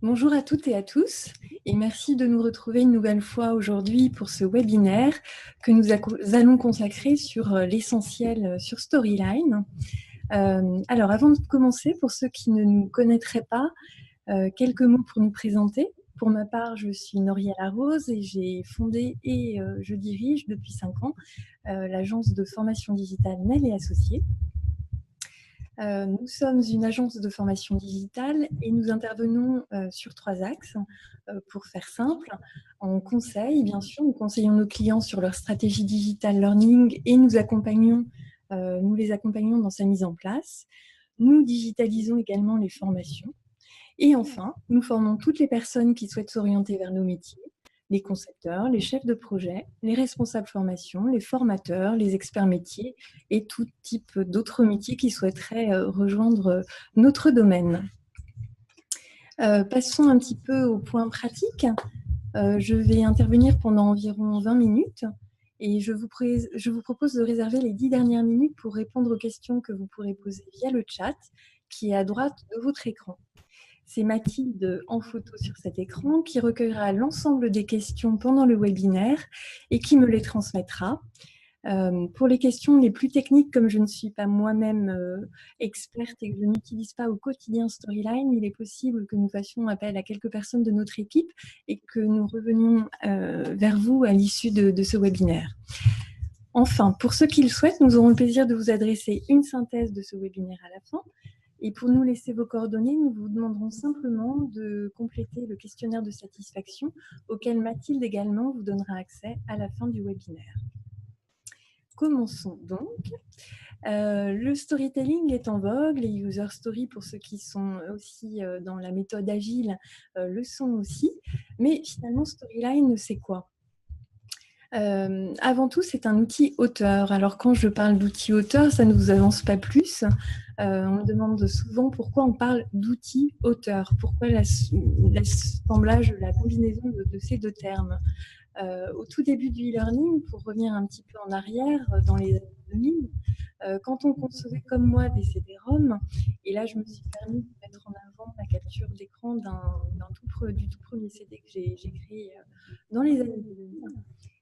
Bonjour à toutes et à tous et merci de nous retrouver une nouvelle fois aujourd'hui pour ce webinaire que nous allons consacrer sur l'essentiel sur Storyline. Alors avant de commencer, pour ceux qui ne nous connaîtraient pas, quelques mots pour nous présenter. Pour ma part, je suis Noriel Arose et j'ai fondé et je dirige depuis 5 ans l'agence de formation digitale Nel et Associés. Nous sommes une agence de formation digitale et nous intervenons sur 3 axes. Pour faire simple, en conseil, bien sûr, nous conseillons nos clients sur leur stratégie digital learning et nous les accompagnons dans sa mise en place. Nous digitalisons également les formations. Et enfin, nous formons toutes les personnes qui souhaitent s'orienter vers nos métiers, les concepteurs, les chefs de projet, les responsables formation, les formateurs, les experts métiers et tout type d'autres métiers qui souhaiteraient rejoindre notre domaine. Passons un petit peu au point pratique. Je vais intervenir pendant environ 20 minutes et je vous propose de réserver les 10 dernières minutes pour répondre aux questions que vous pourrez poser via le chat qui est à droite de votre écran. C'est Mathilde en photo sur cet écran qui recueillera l'ensemble des questions pendant le webinaire et qui me les transmettra. Pour les questions les plus techniques, comme je ne suis pas moi-même experte et que je n'utilise pas au quotidien Storyline, il est possible que nous fassions appel à quelques personnes de notre équipe et que nous revenions vers vous à l'issue de ce webinaire. Enfin, pour ceux qui le souhaitent, nous aurons le plaisir de vous adresser une synthèse de ce webinaire à la fin. Et pour nous laisser vos coordonnées, nous vous demanderons simplement de compléter le questionnaire de satisfaction auquel Mathilde également vous donnera accès à la fin du webinaire. Commençons donc. Le storytelling est en vogue, les user stories pour ceux qui sont aussi dans la méthode agile le sont aussi, mais finalement Storyline c'est quoi ? Avant tout, c'est un outil auteur. Alors quand je parle d'outil auteur, ça ne vous avance pas plus. On me demande souvent pourquoi on parle d'outil auteur, pourquoi l'assemblage, la combinaison de ces deux termes. Au tout début du e-learning, pour revenir un petit peu en arrière, dans les années 2000, quand on concevait comme moi des CD-ROM, et là je me suis permis de mettre en avant la capture d'écran du tout premier CD que j'ai créé dans les années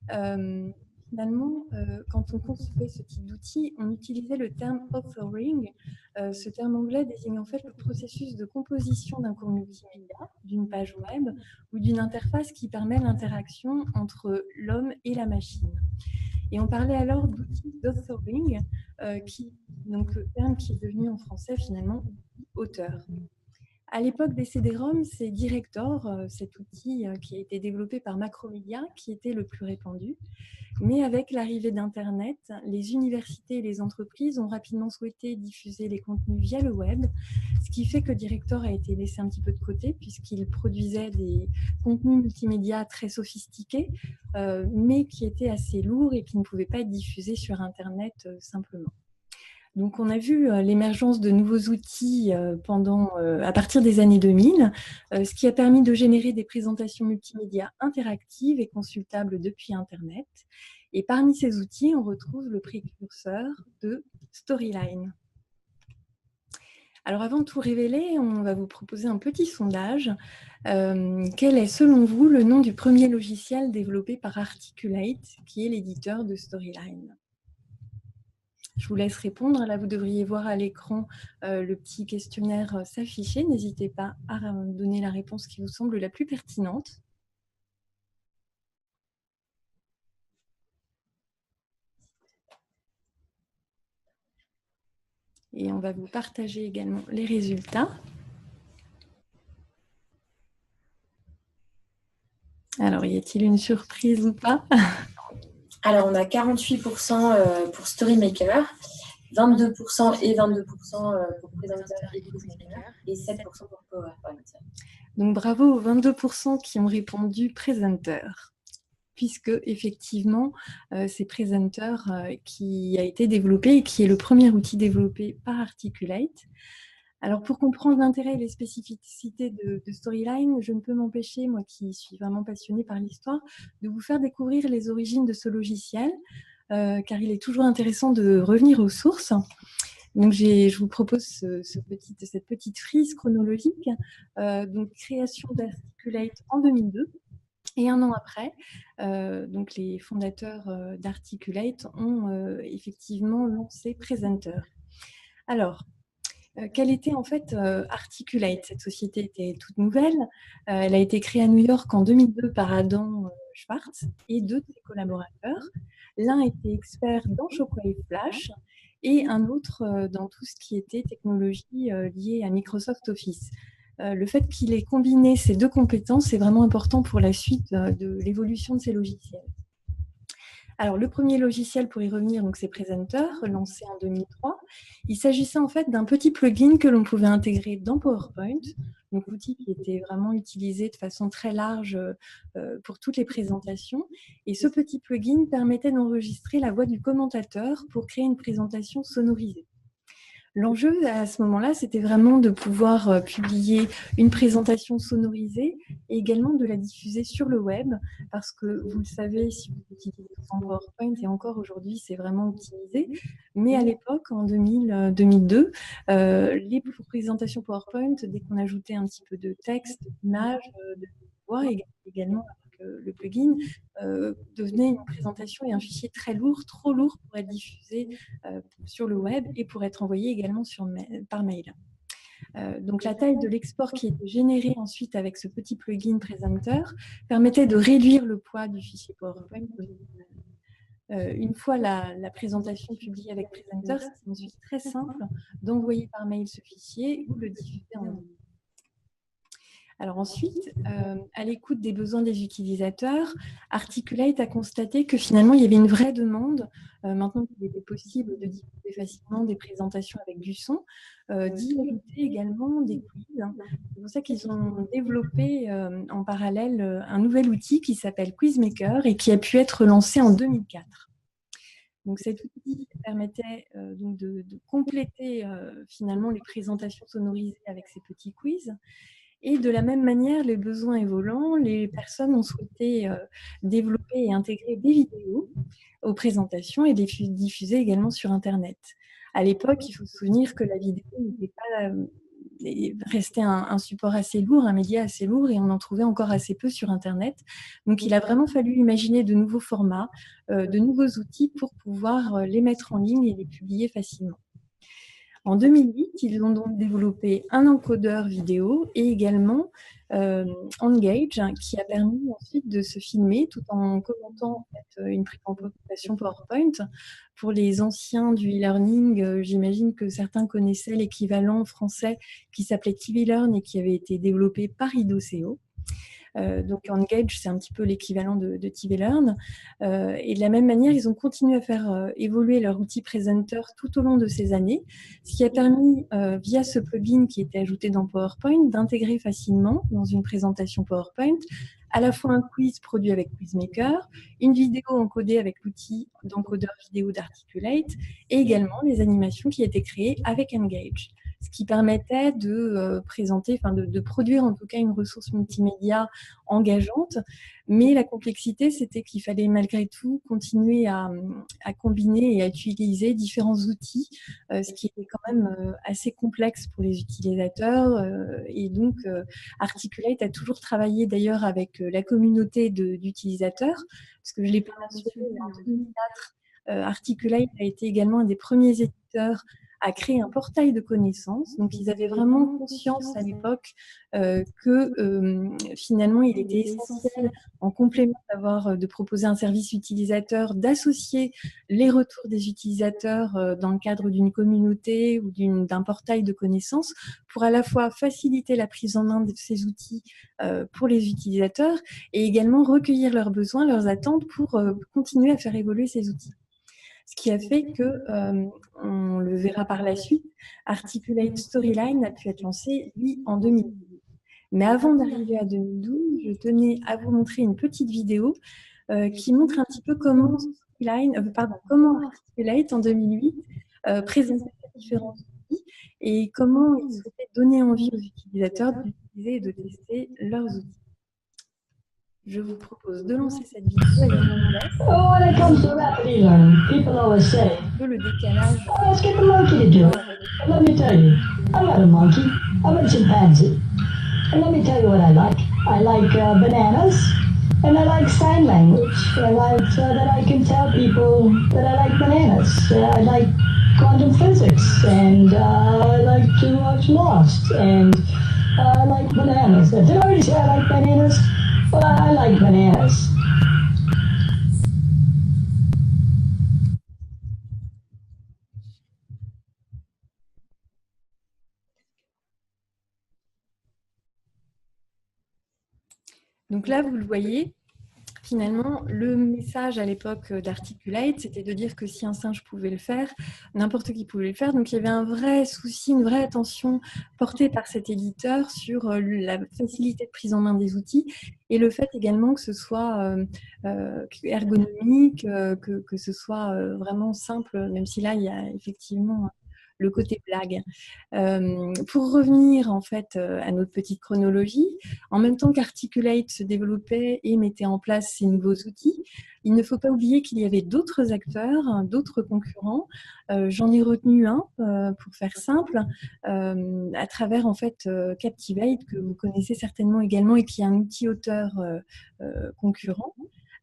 2000. Finalement, quand on concevait ce type d'outil, on utilisait le terme authoring. Ce terme anglais désigne en fait le processus de composition d'un cours multimédia, d'une page web ou d'une interface qui permet l'interaction entre l'homme et la machine. Et on parlait alors d'outils d'authoring, donc le terme qui est devenu en français finalement auteur. À l'époque des CD-ROM, c'est Director, cet outil qui a été développé par Macromedia, qui était le plus répandu. Mais avec l'arrivée d'Internet, les universités et les entreprises ont rapidement souhaité diffuser les contenus via le web, ce qui fait que Director a été laissé un petit peu de côté puisqu'il produisait des contenus multimédia très sophistiqués, mais qui étaient assez lourds et qui ne pouvaient pas être diffusés sur Internet simplement. Donc, on a vu l'émergence de nouveaux outils à partir des années 2000, ce qui a permis de générer des présentations multimédia interactives et consultables depuis Internet. Et parmi ces outils, on retrouve le précurseur de Storyline. Alors, avant de tout révéler, on va vous proposer un petit sondage. Quel est, selon vous, le nom du premier logiciel développé par Articulate, qui est l'éditeur de Storyline ? Je vous laisse répondre. Là, vous devriez voir à l'écran le petit questionnaire s'afficher. N'hésitez pas à donner la réponse qui vous semble la plus pertinente. Et on va vous partager également les résultats. Alors, y a-t-il une surprise ou pas ? Alors, on a 48% pour Storymaker, 22% et 22% pour Presenter et Quizmaker, et 7% pour PowerPoint. Donc, bravo aux 22% qui ont répondu Presenter, puisque effectivement, c'est Presenter qui a été développé et qui est le premier outil développé par Articulate. Alors, pour comprendre l'intérêt et les spécificités de Storyline, je ne peux m'empêcher, moi qui suis vraiment passionnée par l'histoire, de vous faire découvrir les origines de ce logiciel, car il est toujours intéressant de revenir aux sources. Donc, je vous propose cette petite frise chronologique. Donc, création d'Articulate en 2002. Et un an après, donc les fondateurs d'Articulate ont effectivement lancé Presenter. Alors, quelle était en fait Articulate? Cette société était toute nouvelle. Elle a été créée à New York en 2002 par Adam Schwartz et deux de ses collaborateurs. L'un était expert dans Shockwave Flash et un autre dans tout ce qui était technologie liée à Microsoft Office. Le fait qu'il ait combiné ces deux compétences est vraiment important pour la suite de l'évolution de ces logiciels. Alors, le premier logiciel, pour y revenir, c'est Presenter, lancé en 2003. Il s'agissait en fait d'un petit plugin que l'on pouvait intégrer dans PowerPoint, donc l'outil qui était vraiment utilisé de façon très large pour toutes les présentations. Et ce petit plugin permettait d'enregistrer la voix du commentateur pour créer une présentation sonorisée. L'enjeu à ce moment-là, c'était vraiment de pouvoir publier une présentation sonorisée et également de la diffuser sur le web parce que vous le savez, si vous utilisez PowerPoint et encore aujourd'hui, c'est vraiment optimisé. Mais à l'époque, en 2002, les présentations PowerPoint, dès qu'on ajoutait un petit peu de texte, d'images, de voix également, le plugin devenait une présentation et un fichier très lourd, trop lourd pour être diffusé sur le web et pour être envoyé également par mail. Donc la taille de l'export qui était généré ensuite avec ce petit plugin Presenter permettait de réduire le poids du fichier PowerPoint. Une fois la présentation publiée avec Presenter, c'est ensuite très simple d'envoyer par mail ce fichier ou de le diffuser en ligne. Alors ensuite, à l'écoute des besoins des utilisateurs, Articulate a constaté que finalement, il y avait une vraie demande, maintenant qu'il était possible de diffuser facilement des présentations avec du son, d'y ajouter également des quiz. C'est pour ça qu'ils ont développé en parallèle un nouvel outil qui s'appelle Quizmaker et qui a pu être lancé en 2004. Donc cet outil permettait donc de compléter finalement les présentations sonorisées avec ces petits quiz. Et de la même manière, les besoins évoluant, les personnes ont souhaité développer et intégrer des vidéos aux présentations et les diffuser également sur Internet. À l'époque, il faut se souvenir que la vidéo n'était pas restait un support assez lourd, un média assez lourd, et on en trouvait encore assez peu sur Internet. Donc, il a vraiment fallu imaginer de nouveaux formats, de nouveaux outils pour pouvoir les mettre en ligne et les publier facilement. En 2008, ils ont donc développé un encodeur vidéo et également Engage, qui a permis ensuite de se filmer tout en commentant en fait, une présentation PowerPoint. Pour les anciens du e-learning, j'imagine que certains connaissaient l'équivalent français qui s'appelait TVLearn et qui avait été développé par Idoceo. Donc Engage, c'est un petit peu l'équivalent de TVLearn. Et de la même manière, ils ont continué à faire évoluer leur outil Presenter tout au long de ces années, ce qui a permis, via ce plugin qui était ajouté dans PowerPoint, d'intégrer facilement dans une présentation PowerPoint à la fois un quiz produit avec Quizmaker, une vidéo encodée avec l'outil d'encodeur vidéo d'Articulate et également les animations qui étaient créées avec Engage. Ce qui permettait de présenter, de produire en tout cas une ressource multimédia engageante. Mais la complexité, c'était qu'il fallait malgré tout continuer à combiner et à utiliser différents outils, ce qui était quand même assez complexe pour les utilisateurs. Et donc, Articulate a toujours travaillé d'ailleurs avec la communauté d'utilisateurs, parce que je ne l'ai pas mentionné, mais en 2004, Articulate a été également un des premiers éditeurs à créer un portail de connaissances. Donc, ils avaient vraiment conscience à l'époque que finalement, il était essentiel, en complément de proposer un service utilisateur, d'associer les retours des utilisateurs dans le cadre d'une communauté ou d'un portail de connaissances pour à la fois faciliter la prise en main de ces outils pour les utilisateurs et également recueillir leurs besoins, leurs attentes pour continuer à faire évoluer ces outils. Ce qui a fait que, on le verra par la suite, Articulate Storyline a pu être lancé, lui, en 2012. Mais avant d'arriver à 2012, je tenais à vous montrer une petite vidéo qui montre un petit peu comment Articulate, en 2008, présentait ces différents outils et comment il souhaitait donner envie aux utilisateurs d'utiliser et de tester leurs outils. je vous propose de lancer cette vidéo et en anglais. Oh, when it comes to rapidly learning, people always say, Un peu le décalage. oh, let's get the monkey to do it. But let me tell you, I'm not a monkey. I'm a chimpanzee. And let me tell you what I like. I like bananas, and I like sign language. I like that I can tell people that I like bananas. I like quantum physics, and I like to watch Lost, and I like bananas. Did I already say I like bananas? Well, I like bananas. Donc là, vous le voyez, finalement, le message à l'époque d'Articulate, c'était de dire que si un singe pouvait le faire, n'importe qui pouvait le faire. Donc il y avait un vrai souci, une vraie attention portée par cet éditeur sur la facilité de prise en main des outils et le fait également que ce soit ergonomique, que ce soit vraiment simple, même si là, il y a effectivement le côté blague. Pour revenir en fait à notre petite chronologie, en même temps qu'Articulate se développait et mettait en place ces nouveaux outils, il ne faut pas oublier qu'il y avait d'autres acteurs, d'autres concurrents. J'en ai retenu un pour faire simple, à travers en fait Captivate, que vous connaissez certainement également et qui est un outil auteur concurrent.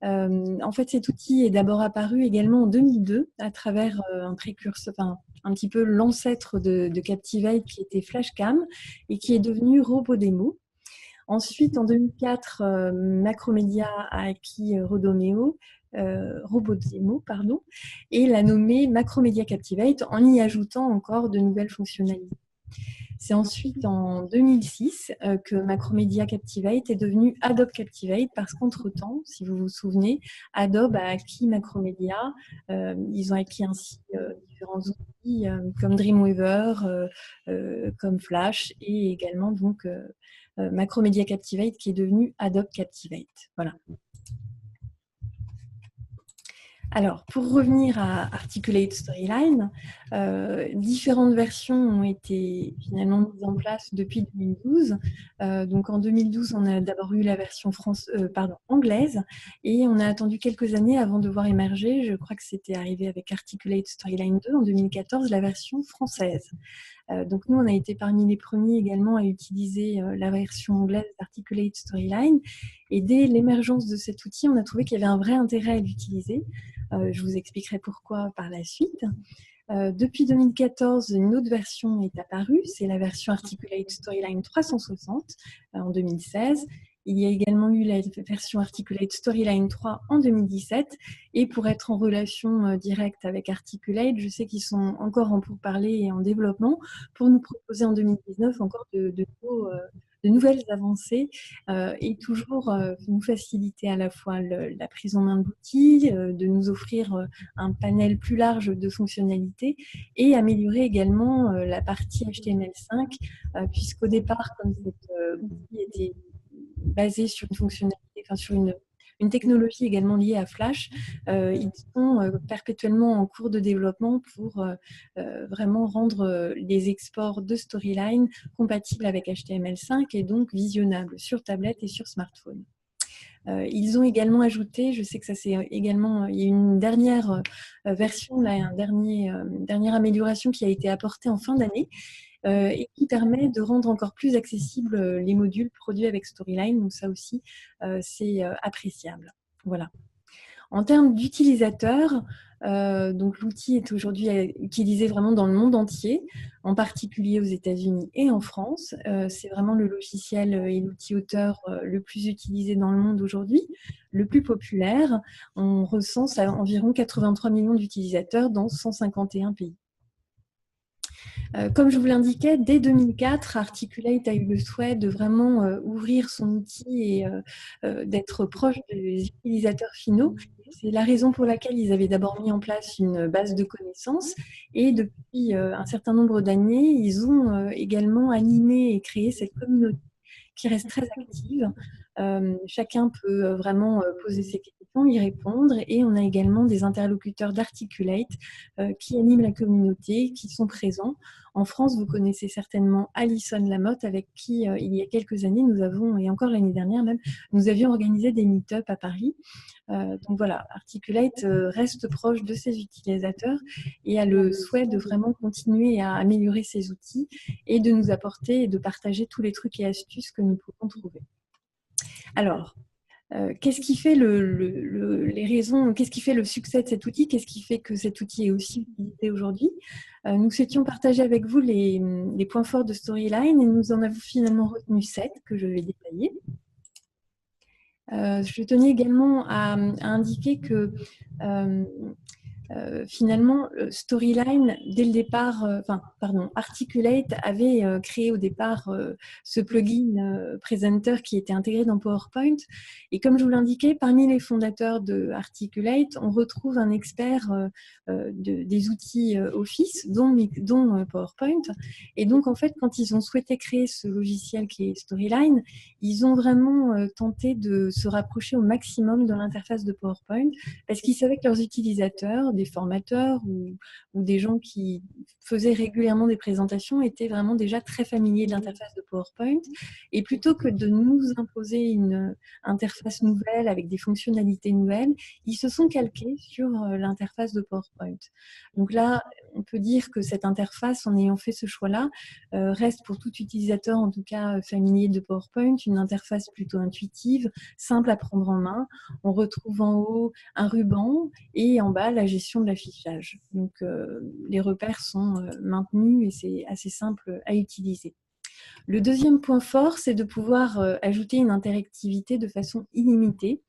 En fait, cet outil est d'abord apparu également en 2002 à travers un précurseur, enfin, un petit peu l'ancêtre de Captivate qui était Flashcam et qui est devenu RoboDemo. Ensuite, en 2004, Macromedia a acquis RoboDemo, et l'a nommé Macromedia Captivate en y ajoutant encore de nouvelles fonctionnalités. C'est ensuite en 2006 que Macromedia Captivate est devenu Adobe Captivate parce qu'entre-temps, si vous vous souvenez, Adobe a acquis Macromedia. Ils ont acquis ainsi différents outils comme Dreamweaver, comme Flash et également donc Macromedia Captivate qui est devenu Adobe Captivate. Voilà. Alors, pour revenir à Articulate Storyline, différentes versions ont été finalement mises en place depuis 2012. Donc en 2012, on a d'abord eu la version anglaise et on a attendu quelques années avant de voir émerger, je crois que c'était arrivé avec Articulate Storyline 2 en 2014, la version française. Donc nous, on a été parmi les premiers également à utiliser la version anglaise d'Articulate Storyline. Et dès l'émergence de cet outil, on a trouvé qu'il y avait un vrai intérêt à l'utiliser. Je vous expliquerai pourquoi par la suite. Depuis 2014, une autre version est apparue, c'est la version Articulate Storyline 360 en 2016. Il y a également eu la version Articulate Storyline 3 en 2017. Et pour être en relation directe avec Articulate, je sais qu'ils sont encore en pourparlers et en développement pour nous proposer en 2019 encore de nouvelles avancées et toujours nous faciliter à la fois la prise en main de l'outil, de nous offrir un panel plus large de fonctionnalités et améliorer également la partie HTML5 puisqu'au départ, comme cet outil était basé sur une fonctionnalité, enfin sur une technologie également liée à Flash, ils sont perpétuellement en cours de développement pour vraiment rendre les exports de Storyline compatibles avec HTML5 et donc visionnables sur tablette et sur smartphone. Ils ont également ajouté, je sais que ça c'est également, il y a une dernière version, là, une dernière amélioration qui a été apportée en fin d'année et qui permet de rendre encore plus accessibles les modules produits avec Storyline. Donc ça aussi, c'est appréciable. Voilà. En termes d'utilisateurs, donc l'outil est aujourd'hui utilisé vraiment dans le monde entier, en particulier aux États-Unis et en France. C'est vraiment le logiciel et l'outil auteur le plus utilisé dans le monde aujourd'hui, le plus populaire. On recense environ 83 millions d'utilisateurs dans 151 pays. Comme je vous l'indiquais, dès 2004, Articulate a eu le souhait de vraiment ouvrir son outil et d'être proche des utilisateurs finaux. C'est la raison pour laquelle ils avaient d'abord mis en place une base de connaissances et depuis un certain nombre d'années, ils ont également animé et créé cette communauté qui reste très active. Chacun peut vraiment poser ses questions questions, y répondre. Et on a également des interlocuteurs d'Articulate qui animent la communauté, qui sont présents. En France, vous connaissez certainement Alison Lamotte, avec qui, il y a quelques années, nous avons, et encore l'année dernière même, nous avions organisé des meet-up à Paris. Donc voilà, Articulate reste proche de ses utilisateurs et a le souhait de vraiment continuer à améliorer ses outils et de nous apporter et de partager tous les trucs et astuces que nous pouvons trouver. Alors, qu'est-ce qui fait qu'est-ce qui fait le succès de cet outil? Qu'est-ce qui fait que cet outil est aussi utilisé aujourd'hui? Nous souhaitions partager avec vous les points forts de Storyline et nous en avons finalement retenu 7 que je vais détailler. Je tenais également à indiquer que finalement, Storyline, dès le départ, Articulate avait créé au départ ce plugin Presenter qui était intégré dans PowerPoint. Et comme je vous l'indiquais, parmi les fondateurs de Articulate, on retrouve un expert des outils Office, dont PowerPoint. Et donc, en fait, quand ils ont souhaité créer ce logiciel qui est Storyline, ils ont vraiment tenté de se rapprocher au maximum de l'interface de PowerPoint parce qu'ils savaient que leurs utilisateurs, des formateurs ou des gens qui faisaient régulièrement des présentations étaient vraiment déjà très familiers de l'interface de PowerPoint. Et plutôt que de nous imposer une interface nouvelle avec des fonctionnalités nouvelles, ils se sont calqués sur l'interface de PowerPoint. Donc là, on peut dire que cette interface, en ayant fait ce choix-là, reste pour tout utilisateur, en tout cas familier de PowerPoint, une interface plutôt intuitive, simple à prendre en main. On retrouve en haut un ruban et en bas la gestion de l'affichage. Donc les repères sont maintenus et c'est assez simple à utiliser. Le deuxième point fort, c'est de pouvoir ajouter une interactivité de façon illimitée.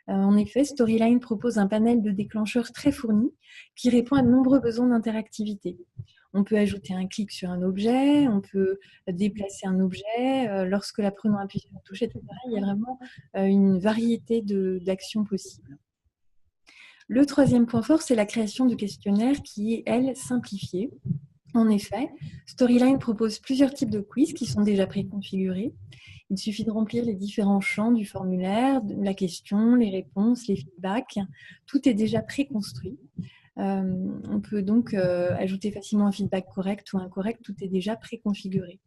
En effet, Storyline propose un panel de déclencheurs très fourni qui répond à de nombreux besoins d'interactivité. On peut ajouter un clic sur un objet, on peut déplacer un objet, lorsque l'apprenant appuie sur une touche, etc. Il y a vraiment une variété d'actions possibles. Le troisième point fort, c'est la création de questionnaires qui est, elle, simplifiée. En effet, Storyline propose plusieurs types de quiz qui sont déjà préconfigurés. Il suffit de remplir les différents champs du formulaire, la question, les réponses, les feedbacks. Tout est déjà préconstruit. On peut donc ajouter facilement un feedback correct ou incorrect, tout est déjà préconfiguré.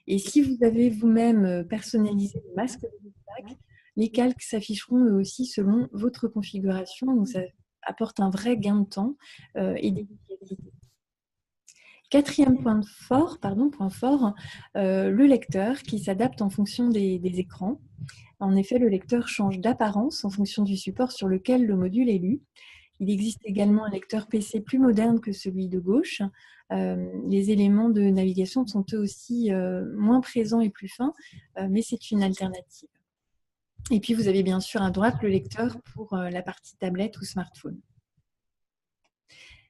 Et si vous avez vous-même personnalisé le masque de feedback, les calques s'afficheront eux aussi selon votre configuration, donc ça apporte un vrai gain de temps et d'efficacité. Quatrième point fort, le lecteur qui s'adapte en fonction des écrans. En effet, le lecteur change d'apparence en fonction du support sur lequel le module est lu. Il existe également un lecteur PC plus moderne que celui de gauche. Les éléments de navigation sont eux aussi moins présents et plus fins, mais c'est une alternative. Et puis, vous avez bien sûr à droite le lecteur pour la partie tablette ou smartphone.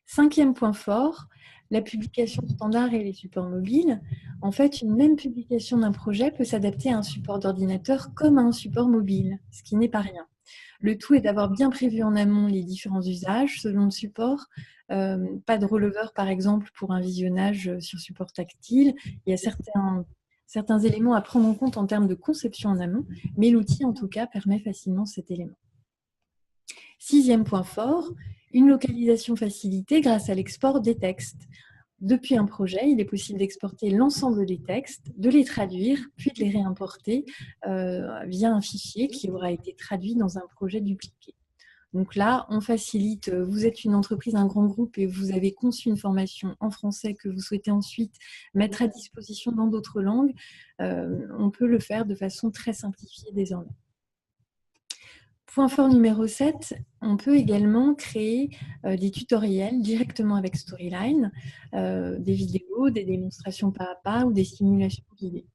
Cinquième point fort, la publication standard et les supports mobiles. En fait, une même publication d'un projet peut s'adapter à un support d'ordinateur comme à un support mobile, ce qui n'est pas rien. Le tout est d'avoir bien prévu en amont les différents usages selon le support. Pas de rollover, par exemple, pour un visionnage sur support tactile. Il y a certains éléments à prendre en compte en termes de conception en amont, mais l'outil, en tout cas, permet facilement cet élément. Sixième point fort, une localisation facilitée grâce à l'export des textes. Depuis un projet, il est possible d'exporter l'ensemble des textes, de les traduire, puis de les réimporter via un fichier qui aura été traduit dans un projet dupliqué. Donc là, on facilite, vous êtes une entreprise, un grand groupe et vous avez conçu une formation en français que vous souhaitez ensuite mettre à disposition dans d'autres langues, on peut le faire de façon très simplifiée désormais. Point fort numéro 7, on peut également créer des tutoriels directement avec Storyline, des vidéos, des démonstrations pas à pas ou des simulations guidées.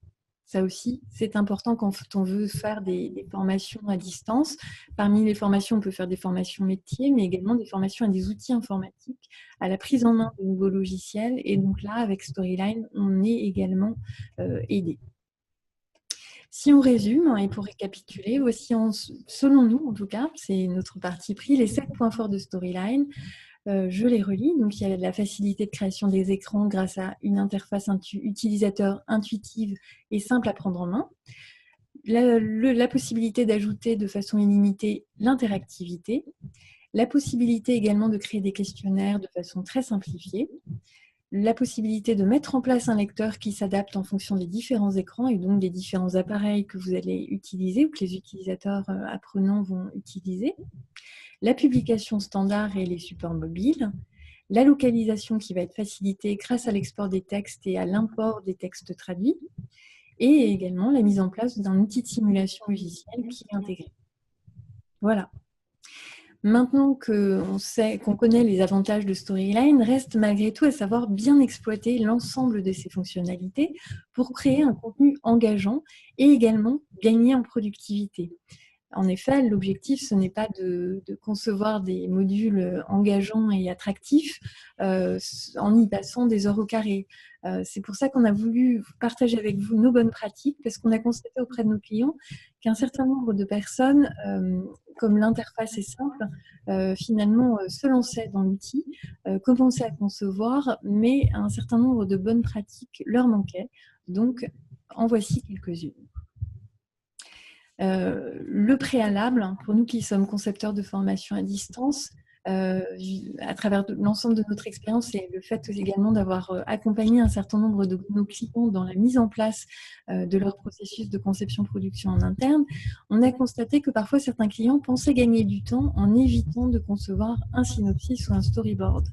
Ça aussi, c'est important quand on veut faire des formations à distance. Parmi les formations, on peut faire des formations métiers, mais également des formations à des outils informatiques, à la prise en main de nouveaux logiciels. Et donc là, avec Storyline, on est également aidé. Si on résume, et pour récapituler, voici, selon nous en tout cas, c'est notre parti pris, les 7 points forts de Storyline. Je les relis. Donc, il y a la facilité de création des écrans grâce à une interface utilisateur intuitive et simple à prendre en main. la possibilité d'ajouter de façon illimitée l'interactivité, la possibilité également de créer des questionnaires de façon très simplifiée, la possibilité de mettre en place un lecteur qui s'adapte en fonction des différents écrans et donc des différents appareils que vous allez utiliser ou que les utilisateurs apprenants vont utiliser, la publication standard et les supports mobiles, la localisation qui va être facilitée grâce à l'export des textes et à l'import des textes traduits, et également la mise en place d'un outil de simulation logicielle qui est intégré. Voilà. Maintenant qu'on connaît les avantages de Storyline, reste malgré tout à savoir bien exploiter l'ensemble de ces fonctionnalités pour créer un contenu engageant et également gagner en productivité. En effet, l'objectif, ce n'est pas de concevoir des modules engageants et attractifs en y passant des heures au carré. C'est pour ça qu'on a voulu partager avec vous nos bonnes pratiques, parce qu'on a constaté auprès de nos clients qu'un certain nombre de personnes, comme l'interface est simple, finalement se lançaient dans l'outil, commençaient à concevoir, mais un certain nombre de bonnes pratiques leur manquaient. Donc, en voici quelques-unes. Le préalable, pour nous qui sommes concepteurs de formation à distance, à travers l'ensemble de notre expérience et le fait également d'avoir accompagné un certain nombre de nos clients dans la mise en place de leur processus de conception-production en interne, on a constaté que parfois certains clients pensaient gagner du temps en évitant de concevoir un synopsis ou un storyboard.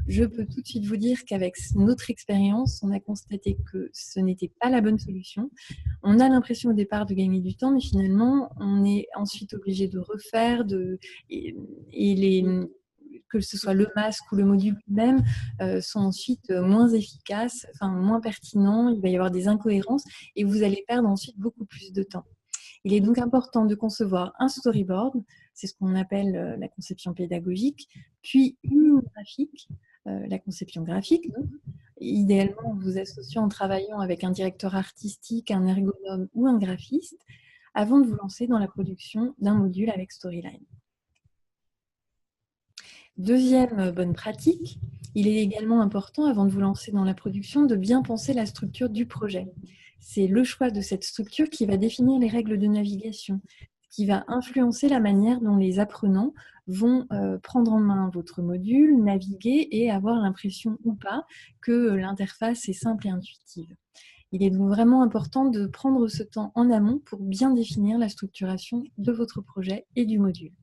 Je peux tout de suite vous dire qu'avec notre expérience, on a constaté que ce n'était pas la bonne solution. On a l'impression au départ de gagner du temps, mais finalement, on est ensuite obligé de refaire, que ce soit le masque ou le module lui-même, sont ensuite moins efficaces, moins pertinents, il va y avoir des incohérences et vous allez perdre ensuite beaucoup plus de temps. Il est donc important de concevoir un storyboard, c'est ce qu'on appelle la conception pédagogique, puis une ligne graphique, la conception graphique, donc, idéalement en vous associant, en travaillant avec un directeur artistique, un ergonome ou un graphiste, avant de vous lancer dans la production d'un module avec Storyline. Deuxième bonne pratique, il est également important, avant de vous lancer dans la production, de bien penser la structure du projet. C'est le choix de cette structure qui va définir les règles de navigation, qui va influencer la manière dont les apprenants vont prendre en main votre module, naviguer et avoir l'impression ou pas que l'interface est simple et intuitive. Il est donc vraiment important de prendre ce temps en amont pour bien définir la structuration de votre projet et du module.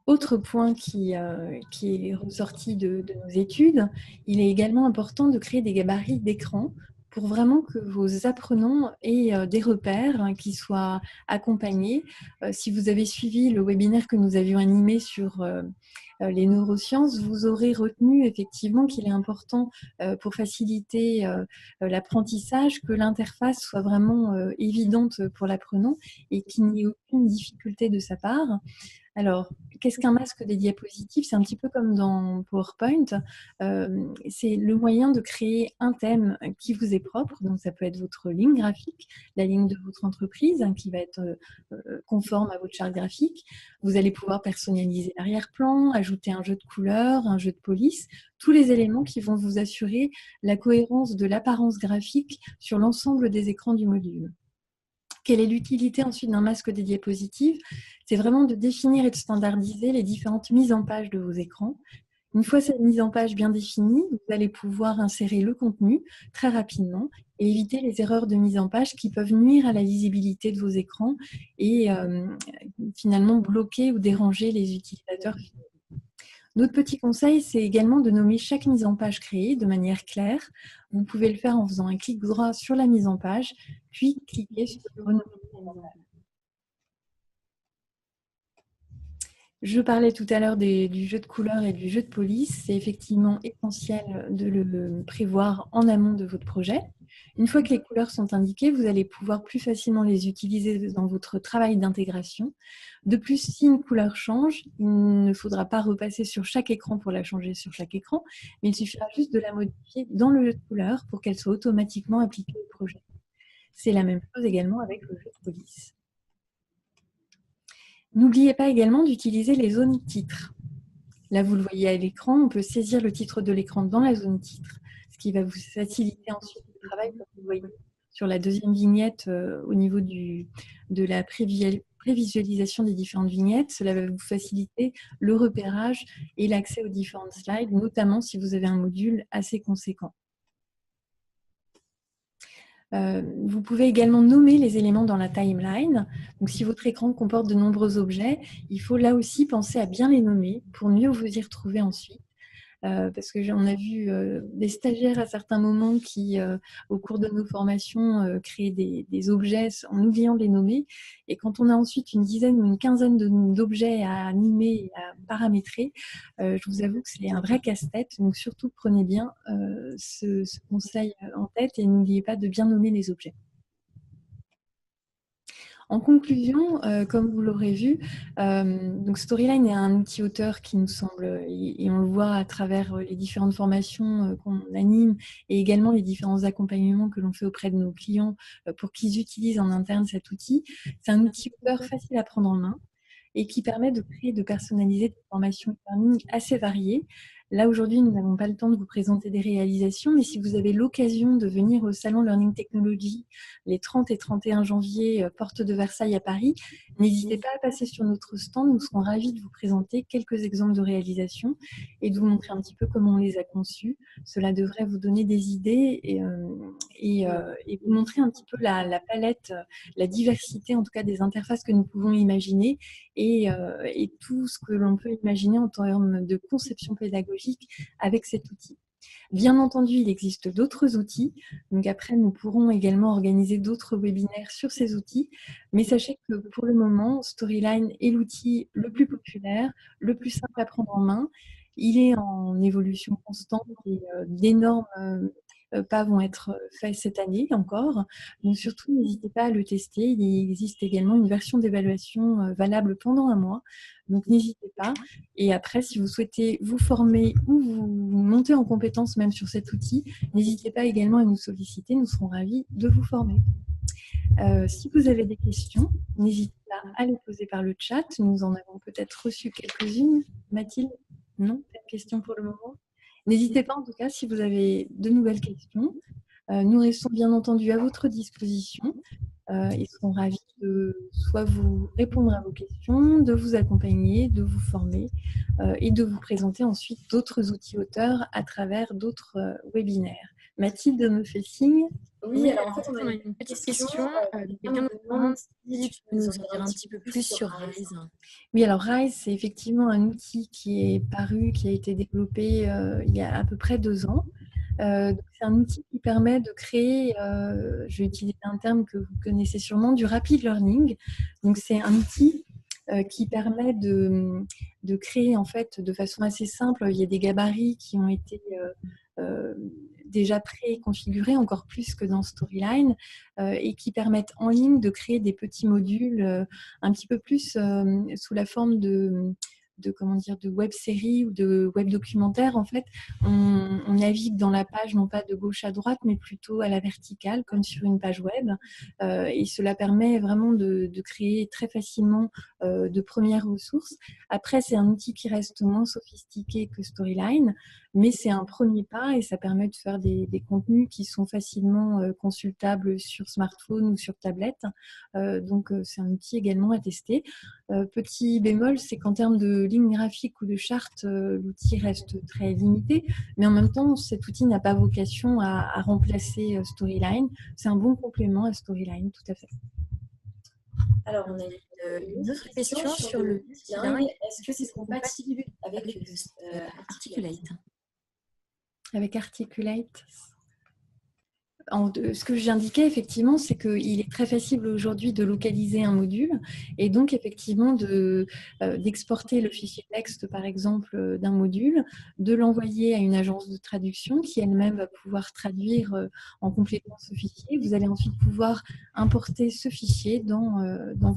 Autre point qui est ressorti de nos études, il est également important de créer des gabarits d'écran pour vraiment que vos apprenants aient des repères qui soient accompagnés. Si vous avez suivi le webinaire que nous avions animé sur les neurosciences, vous aurez retenu effectivement qu'il est important pour faciliter l'apprentissage que l'interface soit vraiment évidente pour l'apprenant et qu'il n'y ait aucune difficulté de sa part. Alors, qu'est-ce qu'un masque des diapositives? C'est un petit peu comme dans PowerPoint. C'est le moyen de créer un thème qui vous est propre. Donc, ça peut être votre ligne graphique, la ligne de votre entreprise, qui va être conforme à votre charte graphique. Vous allez pouvoir personnaliser l'arrière-plan, ajouter un jeu de couleurs, un jeu de police, tous les éléments qui vont vous assurer la cohérence de l'apparence graphique sur l'ensemble des écrans du module. Quelle est l'utilité ensuite d'un masque des diapositives? C'est vraiment de définir et de standardiser les différentes mises en page de vos écrans. Une fois cette mise en page bien définie, vous allez pouvoir insérer le contenu très rapidement et éviter les erreurs de mise en page qui peuvent nuire à la lisibilité de vos écrans et finalement bloquer ou déranger les utilisateurs. Notre petit conseil, c'est également de nommer chaque mise en page créée de manière claire. Vous pouvez le faire en faisant un clic droit sur la mise en page, puis cliquer sur le renommer de la mise en page. Je parlais tout à l'heure du jeu de couleurs et du jeu de police. C'est effectivement essentiel de le prévoir en amont de votre projet. Une fois que les couleurs sont indiquées, vous allez pouvoir plus facilement les utiliser dans votre travail d'intégration. De plus, si une couleur change, il ne faudra pas repasser sur chaque écran pour la changer sur chaque écran, mais il suffira juste de la modifier dans le jeu de couleurs pour qu'elle soit automatiquement appliquée au projet. C'est la même chose également avec le jeu de police. N'oubliez pas également d'utiliser les zones titres. Là, vous le voyez à l'écran, on peut saisir le titre de l'écran dans la zone titre, ce qui va vous faciliter ensuite le travail, comme vous voyez sur la deuxième vignette au niveau de la prévisualisation des différentes vignettes. Cela va vous faciliter le repérage et l'accès aux différentes slides, notamment si vous avez un module assez conséquent. Vous pouvez également nommer les éléments dans la timeline. Donc, si votre écran comporte de nombreux objets, il faut là aussi penser à bien les nommer pour mieux vous y retrouver ensuite. Parce qu'on a vu des stagiaires à certains moments qui, au cours de nos formations, créaient des objets en oubliant de les nommer. Et quand on a ensuite une dizaine ou une quinzaine d'objets à animer et à paramétrer, je vous avoue que c'est un vrai casse-tête. Donc surtout, prenez bien ce conseil en tête et n'oubliez pas de bien nommer les objets. En conclusion, comme vous l'aurez vu, donc Storyline est un outil auteur qui nous semble, et on le voit à travers les différentes formations qu'on anime et également les différents accompagnements que l'on fait auprès de nos clients pour qu'ils utilisent en interne cet outil. C'est un outil auteur facile à prendre en main et qui permet de créer et de personnaliser des formations e-learning assez variées. Là, aujourd'hui, nous n'avons pas le temps de vous présenter des réalisations, mais si vous avez l'occasion de venir au Salon Learning Technology les 30 et 31 janvier, porte de Versailles à Paris, n'hésitez pas à passer sur notre stand. Nous serons ravis de vous présenter quelques exemples de réalisations et de vous montrer un petit peu comment on les a conçus. Cela devrait vous donner des idées et vous montrer un petit peu la palette, la diversité en tout cas des interfaces que nous pouvons imaginer et tout ce que l'on peut imaginer en termes de conception pédagogique avec cet outil. Bien entendu, il existe d'autres outils. Donc après, nous pourrons également organiser d'autres webinaires sur ces outils. Mais sachez que pour le moment, Storyline est l'outil le plus populaire, le plus simple à prendre en main. Il est en évolution constante et d'énormes pas vont être faits cette année encore. Donc surtout, n'hésitez pas à le tester. Il existe également une version d'évaluation valable pendant un mois. Donc n'hésitez pas. Et après, si vous souhaitez vous former ou vous monter en compétence même sur cet outil, n'hésitez pas également à nous solliciter. Nous serons ravis de vous former. Si vous avez des questions, n'hésitez pas à les poser par le chat. Nous en avons peut-être reçu quelques-unes. Mathilde? Non? Pas de questions pour le moment? N'hésitez pas en tout cas si vous avez de nouvelles questions. Nous restons bien entendu à votre disposition et serons ravis de soit vous répondre à vos questions, de vous accompagner, de vous former et de vous présenter ensuite d'autres outils auteurs à travers d'autres webinaires. Mathilde me fait signe. Oui, alors en fait, on a une petite question. Quelqu'un nous demande si tu peux nous en dire un petit peu plus sur Rise. Oui, alors Rise, c'est effectivement un outil qui est paru, qui a été développé il y a à peu près 2 ans. C'est un outil qui permet de créer, je vais utiliser un terme que vous connaissez sûrement, du rapid learning. Donc c'est un outil qui permet de créer en fait de façon assez simple. Il y a des gabarits qui ont été déjà préconfigurés, encore plus que dans Storyline, et qui permettent en ligne de créer des petits modules un petit peu plus sous la forme de web-série ou de web-documentaire. En fait, on navigue dans la page, non pas de gauche à droite, mais plutôt à la verticale, comme sur une page web. Et cela permet vraiment de créer très facilement de premières ressources. Après, c'est un outil qui reste moins sophistiqué que Storyline, mais c'est un premier pas et ça permet de faire des contenus qui sont facilement consultables sur smartphone ou sur tablette. Donc, c'est un outil également à tester. Petit bémol, c'est qu'en termes de lignes graphiques ou de chartes, l'outil reste très limité, mais en même temps, cet outil n'a pas vocation à remplacer Storyline. C'est un bon complément à Storyline, tout à fait. Alors, on a une autre question sur le multilingue. Est-ce que c'est compatible avec Articulate? Avec Articulate, ce que j'indiquais effectivement, c'est qu'il est très facile aujourd'hui de localiser un module et donc effectivement d'exporter le fichier texte par exemple d'un module, de l'envoyer à une agence de traduction qui elle-même va pouvoir traduire en complétant ce fichier. Vous allez ensuite pouvoir importer ce fichier dans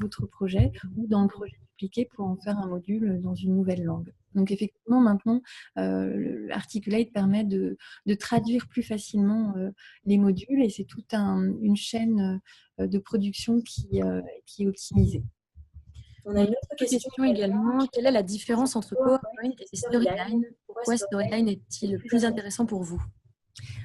votre projet ou dans le projet dupliqué pour en faire un module dans une nouvelle langue. Donc effectivement, maintenant, Articulate permet de traduire plus facilement les modules et c'est toute une chaîne de production qui est optimisée. On a une autre question également. Quelle est la différence entre PowerPoint et Storyline? Pourquoi Storyline est-il plus intéressant pour vous?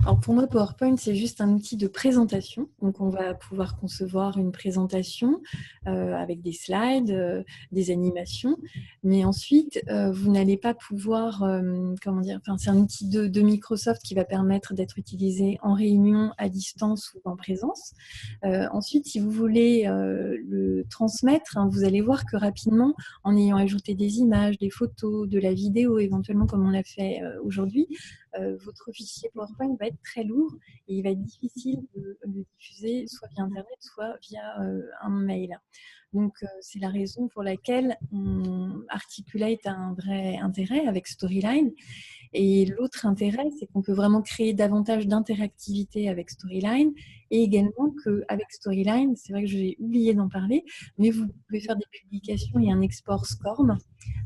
Alors pour moi, PowerPoint, c'est juste un outil de présentation. Donc, on va pouvoir concevoir une présentation avec des slides, des animations. Mais ensuite, vous n'allez pas pouvoir, comment dire, enfin, c'est un outil de Microsoft qui va permettre d'être utilisé en réunion, à distance ou en présence. Ensuite, si vous voulez le transmettre, hein, vous allez voir que rapidement, en ayant ajouté des images, des photos, de la vidéo, éventuellement comme on l'a fait aujourd'hui, votre fichier PowerPoint va être très lourd et il va être difficile de le diffuser soit via Internet, soit via un mail. Donc, c'est la raison pour laquelle Articulate a un vrai intérêt avec Storyline. Et l'autre intérêt, c'est qu'on peut vraiment créer davantage d'interactivité avec Storyline et également qu'avec Storyline, c'est vrai que j'ai oublié d'en parler, mais vous pouvez faire des publications et un export SCORM.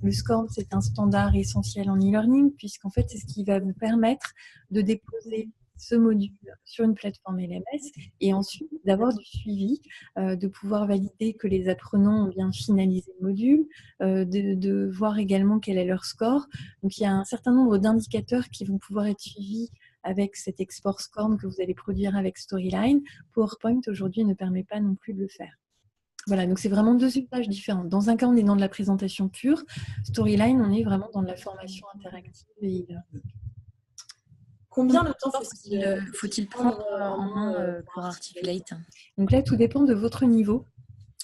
Le SCORM, c'est un standard essentiel en e-learning puisqu'en fait, c'est ce qui va vous permettre de déposer ce module sur une plateforme LMS et ensuite d'avoir du suivi, de pouvoir valider que les apprenants ont bien finalisé le module, de voir également quel est leur score. Donc, il y a un certain nombre d'indicateurs qui vont pouvoir être suivis avec cet export SCORM que vous allez produire avec Storyline. PowerPoint, aujourd'hui, ne permet pas non plus de le faire. Voilà, donc c'est vraiment deux usages différents. Dans un cas, on est dans de la présentation pure. Storyline, on est vraiment dans de la formation interactive et Combien de temps faut-il prendre en main pour Articulate? Donc là, tout dépend de votre niveau.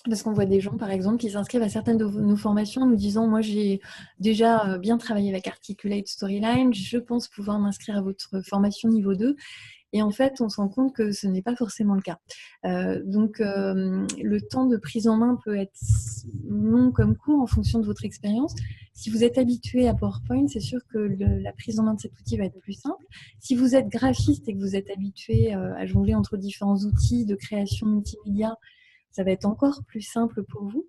Parce qu'on voit des gens, par exemple, qui s'inscrivent à certaines de nos formations en nous disant « Moi, j'ai déjà bien travaillé avec Articulate Storyline, je pense pouvoir m'inscrire à votre formation niveau 2 ». Et en fait, on se rend compte que ce n'est pas forcément le cas. Donc, le temps de prise en main peut être long comme court en fonction de votre expérience. Si vous êtes habitué à PowerPoint, c'est sûr que la prise en main de cet outil va être plus simple. Si vous êtes graphiste et que vous êtes habitué à jongler entre différents outils de création multimédia, ça va être encore plus simple pour vous.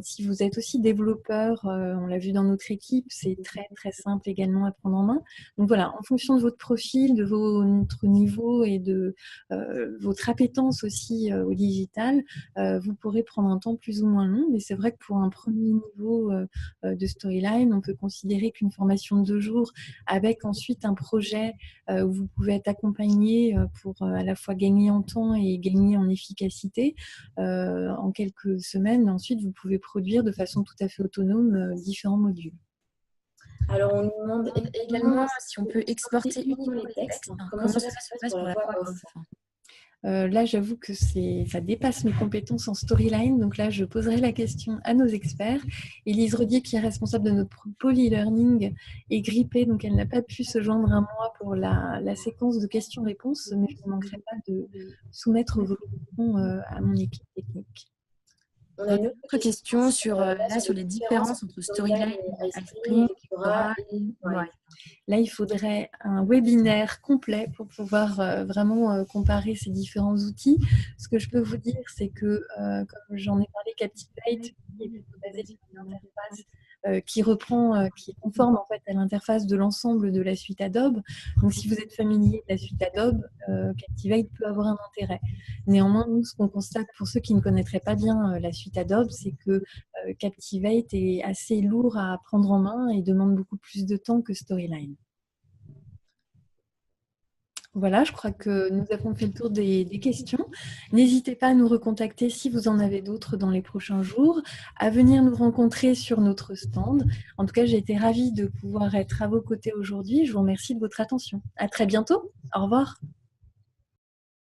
Si vous êtes aussi développeur, on l'a vu dans notre équipe, c'est très très simple également à prendre en main. Donc voilà, en fonction de votre profil, de votre niveau et de votre appétence aussi au digital, vous pourrez prendre un temps plus ou moins long. Mais c'est vrai que pour un premier niveau de Storyline, on peut considérer qu'une formation de 2 jours avec ensuite un projet où vous pouvez être accompagné pour à la fois gagner en temps et gagner en efficacité, en quelques semaines. Ensuite, vous pouvez produire de façon tout à fait autonome différents modules. Alors, on nous demande également si on peut exporter uniquement les textes. Comment ça se passe pour la voix off? Là, j'avoue que ça dépasse mes compétences en Storyline. Donc là, je poserai la question à nos experts. Élise Rodier, qui est responsable de notre pôle e-learning, est grippée, donc elle n'a pas pu se joindre à moi pour la séquence de questions-réponses, mais je ne manquerai pas de soumettre vos questions à mon équipe technique. On a une autre question sur les différences entre Storyline et Iceprint, Cora et Write. Là, il faudrait un webinaire complet pour pouvoir vraiment comparer ces différents outils. Ce que je peux vous dire, c'est que, comme j'en ai parlé, Captivate est plutôt basé sur une interface qui est conforme en fait à l'interface de l'ensemble de la suite Adobe. Donc, si vous êtes familier de la suite Adobe, Captivate peut avoir un intérêt. Néanmoins, nous, ce qu'on constate pour ceux qui ne connaîtraient pas bien la suite Adobe, c'est que Captivate est assez lourd à prendre en main et demande beaucoup plus de temps que Storyline. Voilà, je crois que nous avons fait le tour des questions. N'hésitez pas à nous recontacter si vous en avez d'autres dans les prochains jours, à venir nous rencontrer sur notre stand. En tout cas, j'ai été ravie de pouvoir être à vos côtés aujourd'hui. Je vous remercie de votre attention. À très bientôt. Au revoir.